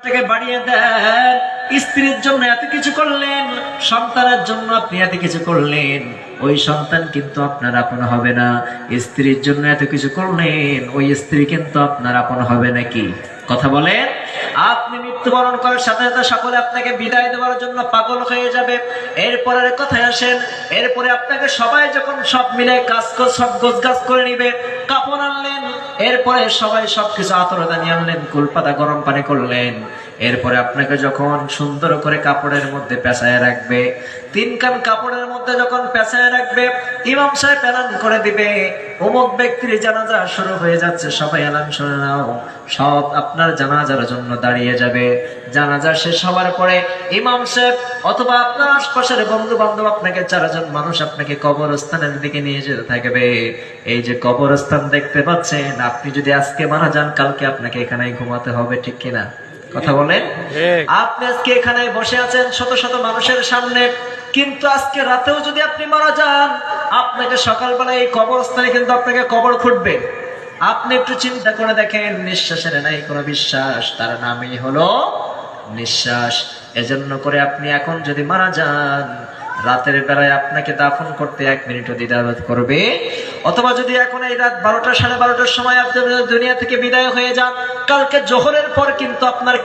থেকে বাড়িয়ে দেন। স্ত্রীর জন্য এত কিছু করলেন, সন্তানের জন্য আপনি এত কিছু করলেন, ওই সন্তান কিন্তু আপনার আপন হবে না। স্ত্রীর জন্য এত কিছু করলেন, ওই স্ত্রী কিন্তু আপনার আপন হবে নাকি? কথা বলেন। আপনি মৃত্যুবরণ করার সাথে সাথে সকলে আপনাকে বিদায় দেওয়ার জন্য পাগল হয়ে যাবে। এরপরের কথায় আসেন, এরপরে আপনাকে সবাই যখন সব মিলে কাজ সব গোছগাছ করে নিবে, কাপড় আনলেন, এরপরে সবাই সবকিছু আতরদানি আনলেন, কুলপাতা গরম পানি করলেন, এরপরে আপনাকে যখন সুন্দর করে কাপড়ের মধ্যে পেঁচায় রাখবে, 3 কান কাপড়ের মধ্যে যখন পেঁচায় রাখবে, ইমাম সাহেব এলান করে দিবে অমুক ব্যক্তির জানাজা শুরু হয়ে যাচ্ছে, সবাই এলান শুনে নাও। সব আপনার জানাজার জন্য দাঁড়িয়ে যাবে। জানাজা শেষ হওয়ার পরে ইমাম সাহেব অথবা আপনার আশপাশের বন্ধু বান্ধব আপনাকে 4 জন মানুষ আপনাকে কবরস্থানের দিকে নিয়ে যেতে থাকবে। এই যে কবরস্থান দেখতে পাচ্ছেন, আপনি যদি আজকে মারা যান, কালকে আপনাকে এখানেই ঘুমাতে হবে, ঠিক কিনা? কথা বলেন। আপনি আজকে এখানে বসে আছেন শত শত মানুষের সামনে, কিন্তু আজকে রাতেও যদি আপনি মারা যান, আপনাকে সকালবেলা এই কবরস্থানে কিন্তু আপনাকে কবর খুঁড়বে। আপনি একটু চিন্তা করে দেখেন, নিঃশ্বাসের নাই কোনো বিশ্বাস, তার নামই হলো নিঃশ্বাস। এজন্য করে আপনি এখন যদি মারা যান, রাতের বেলায় আপনাকে দাফন করতে 1 মিনিটও দ্বিধাবোধ করবে। অথবা যদি এখন এই রাত 12টা 12:30টার সময় আপনি দুনিয়া থেকে বিদায় হয়ে যান, কালকে জোহরের পর কিন্তু আপনার